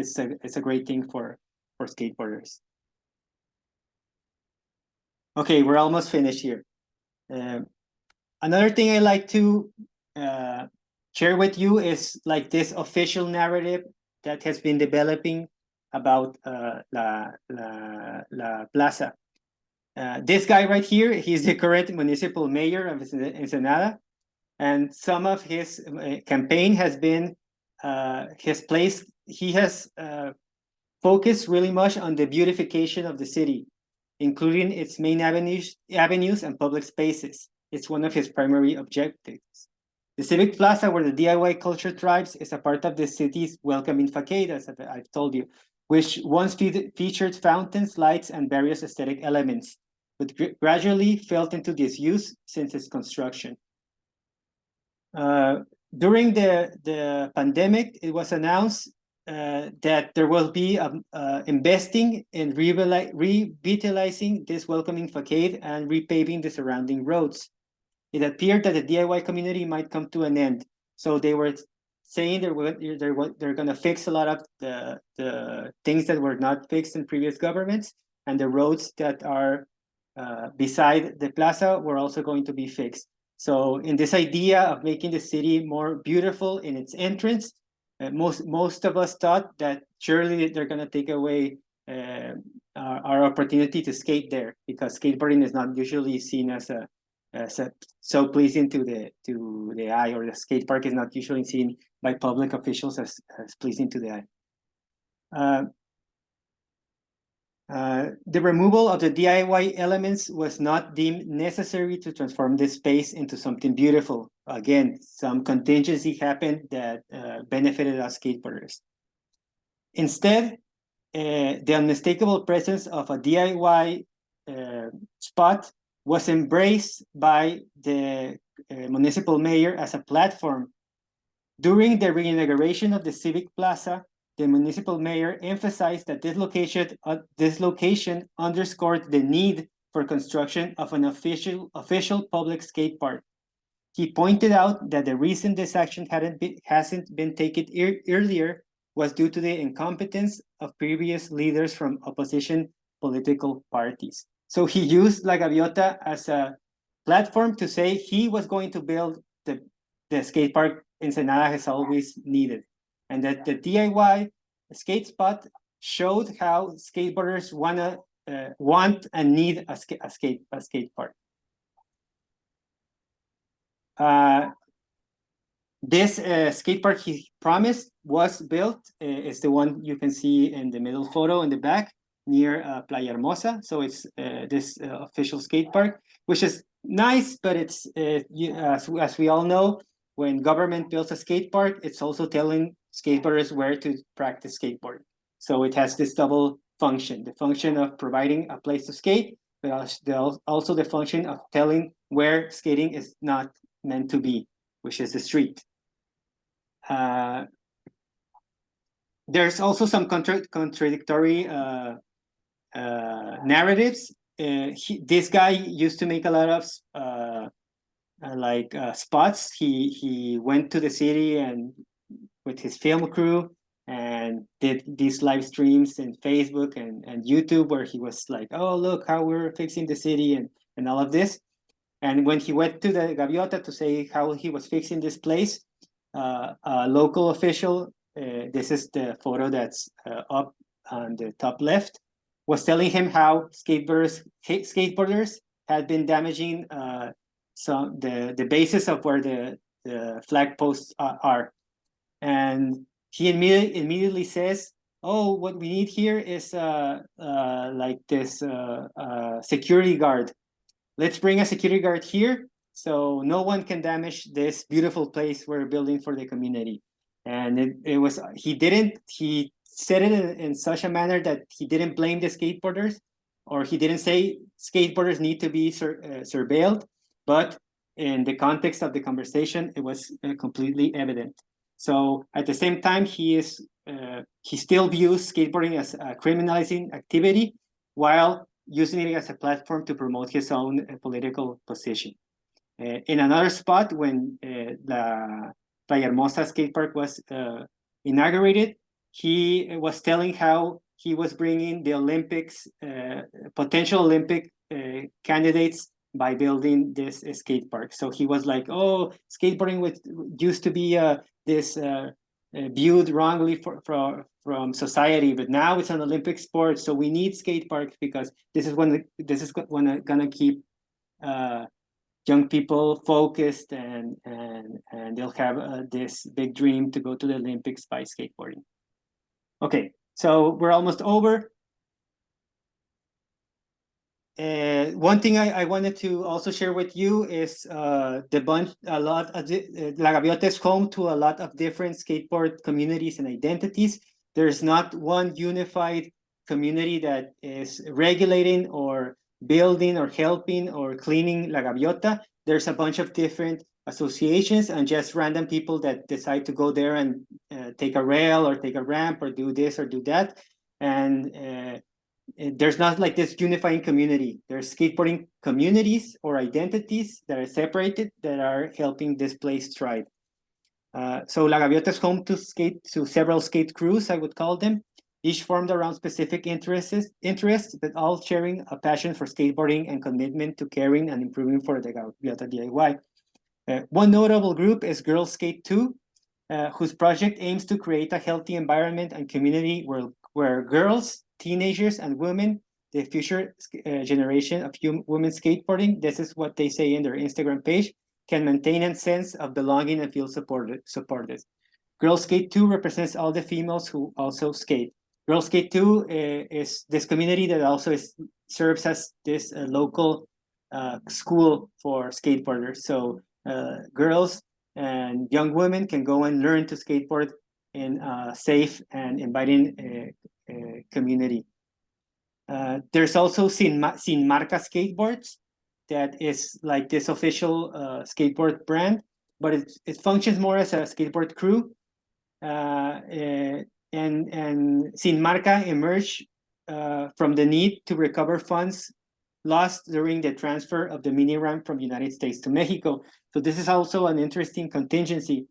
a great thing for skateboarders. Okay, we're almost finished here. Another thing I like to share with you is like this official narrative that has been developing about La Plaza. This guy right here, he's the current municipal mayor of Ensenada, and some of his campaign has been he has focused really much on the beautification of the city, including its main avenues and public spaces. It's one of his primary objectives. The civic plaza, where the DIY culture thrives, is a part of the city's welcoming facade, as I've told you, which once featured fountains, lights, and various aesthetic elements, but gradually fell into disuse since its construction. During the pandemic, it was announced that there will be investing in revitalizing this welcoming facade and repaving the surrounding roads. It appeared that the DIY community might come to an end. So they were saying they're going to fix a lot of the things that were not fixed in previous governments, and the roads that are beside the plaza were also going to be fixed. So in this idea of making the city more beautiful in its entrance, most of us thought that surely they're going to take away our opportunity to skate there, because skateboarding is not usually seen as so pleasing to the eye, or the skate park is not usually seen by public officials as pleasing to the eye. The removal of the DIY elements was not deemed necessary to transform this space into something beautiful. Again, some contingency happened that benefited us skateboarders. Instead, the unmistakable presence of a DIY spot was embraced by the municipal mayor as a platform. During the reinauguration of the Civic Plaza, the municipal mayor emphasized that this location underscored the need for construction of an official public skate park. He pointed out that the reason this action hasn't been taken earlier was due to the incompetence of previous leaders from opposition political parties. So he used La Gaviota as a platform to say he was going to build the skate park Ensenada has always needed, and that the DIY skate spot showed how skateboarders want and need a skate park. This skate park he promised was built. Is the one you can see in the middle photo in the back near Playa Hermosa. So it's this official skate park, which is nice, but it's as we all know, when government builds a skate park, it's also telling skateboarders where to practice skateboarding. So it has this double function: the function of providing a place to skate, but also the function of telling where skating is not meant to be, which is the street. There's also some contradictory narratives. This guy used to make a lot of spots. He went to the city and with his film crew and did these live streams in Facebook and YouTube where he was like, oh, look how we're fixing the city and all of this. And when he went to the Gaviota to say how he was fixing this place, a local official, this is the photo that's up on the top left, was telling him how skateboarders had been damaging the basis of where the flag posts are. And he immediately says, oh, what we need here is like this security guard. Let's bring a security guard here so no one can damage this beautiful place we're building for the community. And he said it in such a manner that he didn't blame the skateboarders, or he didn't say skateboarders need to be surveilled, but in the context of the conversation, it was completely evident. So at the same time, he still views skateboarding as a criminalizing activity while using it as a platform to promote his own political position. In another spot, when the Playa Hermosa skate park was inaugurated, he was telling how he was bringing the Olympics, potential Olympic candidates by building this skate park. So he was like, oh, skateboarding used to be this viewed wrongly from society, but now it's an Olympic sport, so we need skate parks because this is gonna keep young people focused and they'll have this big dream to go to the Olympics by skateboarding. Okay, so we're almost over. One thing I wanted to also share with you is La Gaviota is home to a lot of different skateboard communities and identities. There's not one unified community that is regulating or building or helping or cleaning La Gaviota. There's a bunch of different associations and just random people that decide to go there and take a rail or take a ramp or do this or do that. And there's not like this unifying community. There's skateboarding communities or identities that are separated that are helping this place thrive. So La Gaviota is home to several skate crews, I would call them, each formed around specific interests, but all sharing a passion for skateboarding and commitment to caring and improving for the Gaviota DIY. One notable group is Girls Skate 2, whose project aims to create a healthy environment and community where girls, teenagers, and women, the future generation of women skateboarding, this is what they say in their Instagram page, can maintain a sense of belonging and feel supported. Girls Skate 2 represents all the females who also skate. Girls Skate 2 is this community that also serves as this local school for skateboarders. So girls and young women can go and learn to skateboard in a safe and inviting community. There's also Sin Marca skateboards, that is like this official skateboard brand, but it functions more as a skateboard crew. And Sin Marca emerged from the need to recover funds lost during the transfer of the mini ramp from the United States to Mexico. So this is also an interesting contingency.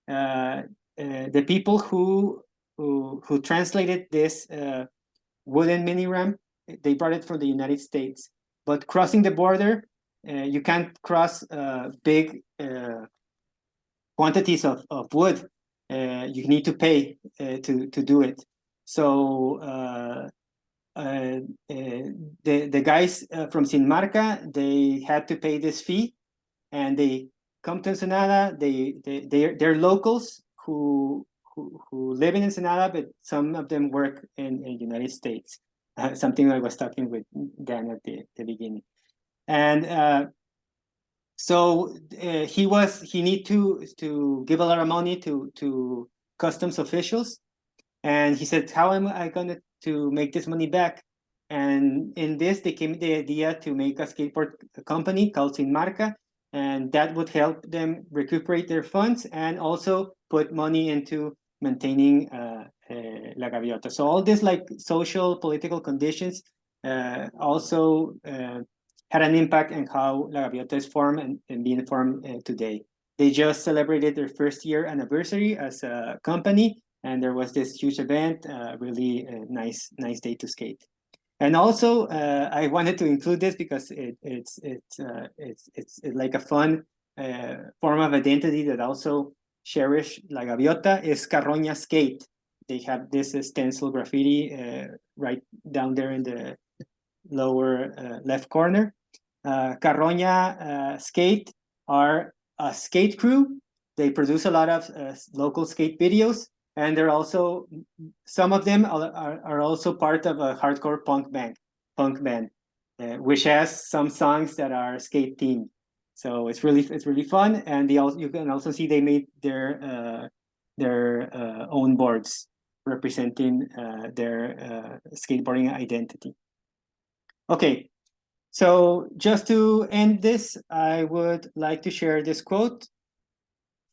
The people who translated this wooden mini ramp, they brought it from the United States. But crossing the border, you can't cross big quantities of wood. You need to pay to do it. So the guys from Sin Marca, they had to pay this fee, and they come to Ensenada. They're locals who live in Ensenada, but some of them work in the United States. Something I was talking with Dan at the beginning, and so he need to give a lot of money to customs officials, and he said, "How am I going to make this money back?" And in this, they came with the idea to make a skateboard company called Sin Marca, and that would help them recuperate their funds and also put money into maintaining La Gaviota. So all this like social, political conditions also had an impact on how La Gaviota is formed and being formed today. They just celebrated their first year anniversary as a company, and there was this huge event, really nice day to skate. And also, I wanted to include this because it's like a fun form of identity that also cherish La Gaviota is Carroña Skate. They have this stencil graffiti right down there in the lower left corner. Carroña Skate are a skate crew. They produce a lot of local skate videos, and they're also, some of them are also part of a hardcore punk band, which has some songs that are skate themed. So it's really fun, and you can also see they made their own boards representing their skateboarding identity. Okay, so just to end this, I would like to share this quote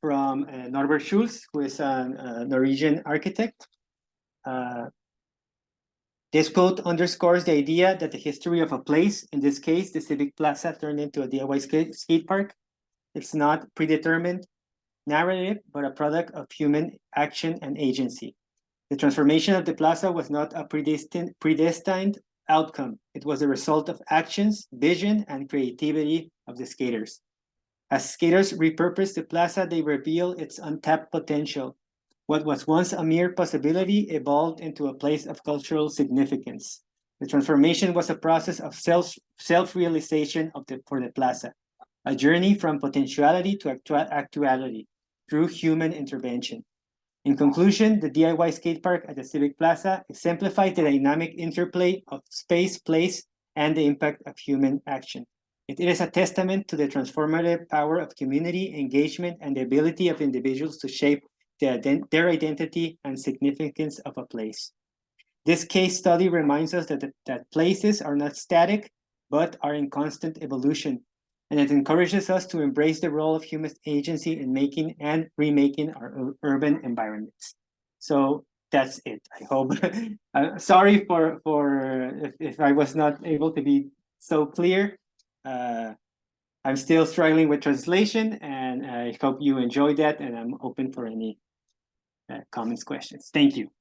from Norbert Schulz, who is a Norwegian architect. This quote underscores the idea that the history of a place, in this case, the Civic Plaza turned into a DIY skate park, it's not predetermined narrative, but a product of human action and agency. The transformation of the plaza was not a predestined outcome. It was a result of actions, vision, and creativity of the skaters. As skaters repurpose the plaza, they reveal its untapped potential. What was once a mere possibility evolved into a place of cultural significance. The transformation was a process of self-realization for the plaza, a journey from potentiality to actuality through human intervention. In conclusion, the DIY skate park at the Civic Plaza exemplified the dynamic interplay of space, place, and the impact of human action. It is a testament to the transformative power of community engagement and the ability of individuals to shape their identity and significance of a place. This case study reminds us that places are not static, but are in constant evolution. And it encourages us to embrace the role of human agency in making and remaking our urban environments. So that's it. I hope. Sorry for if I was not able to be so clear. I'm still struggling with translation, and I hope you enjoyed that. And I'm open for any comments, questions. Thank you.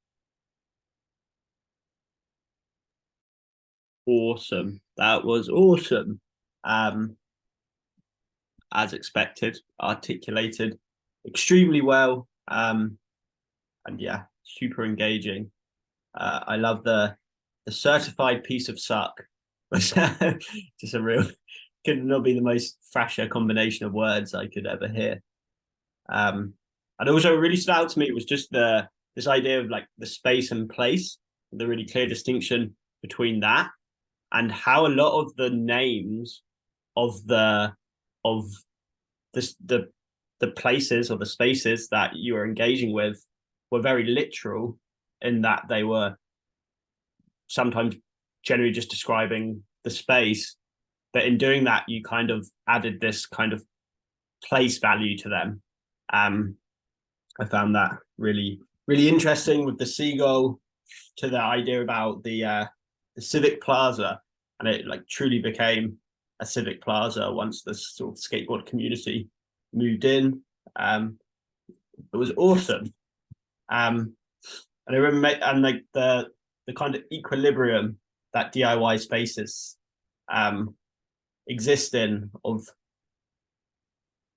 Awesome. That was awesome. As expected, articulated extremely well, and yeah, super engaging. I love the certified piece of suck. Just a real, could not be the most fresher combination of words I could ever hear. And also really stood out to me was just this idea of like the space and place, the really clear distinction between that, and how a lot of the names of the places or the spaces that you were engaging with were very literal, in that they were sometimes generally just describing the space, but in doing that, you kind of added this kind of place value to them. I found that really, really interesting, with the seagull to the idea about the civic plaza, and it like truly became a civic plaza once the sort of skateboard community moved in. It was awesome. And I remember, and like the kind of equilibrium that DIY spaces exist in, of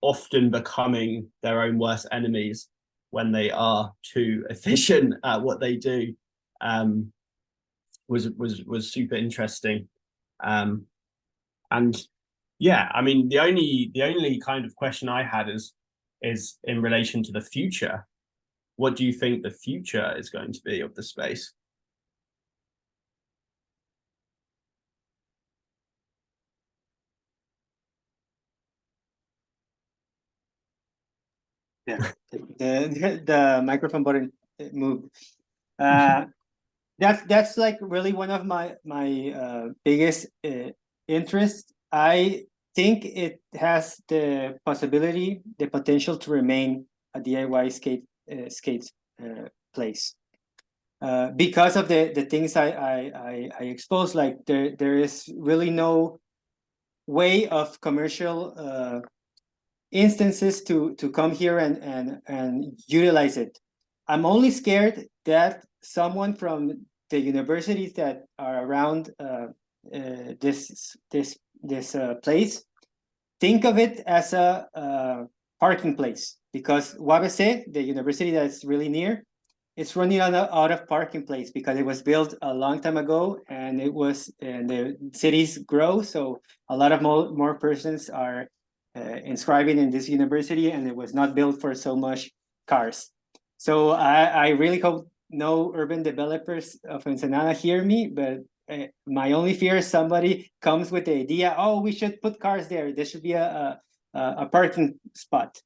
often becoming their own worst enemies when they are too efficient at what they do, was super interesting. And yeah, I mean, the only kind of question I had is in relation to the future. What do you think the future is going to be of the space? Yeah, the microphone button moved. That's like really one of my biggest interests. I think it has the potential to remain a DIY skate place, because of the things I exposed. Like there is really no way of commercial instances to come here and utilize it. I'm only scared that someone from the universities that are around this place think of it as a parking place, because UABC, the university that's really near, it's running out of parking place because it was built a long time ago, and the cities grow, so a lot of more persons are inscribing in this university, and it was not built for so much cars. So I really hope no urban developers of Ensenada hear me, but my only fear is somebody comes with the idea, oh, we should put cars there. There should be a parking spot.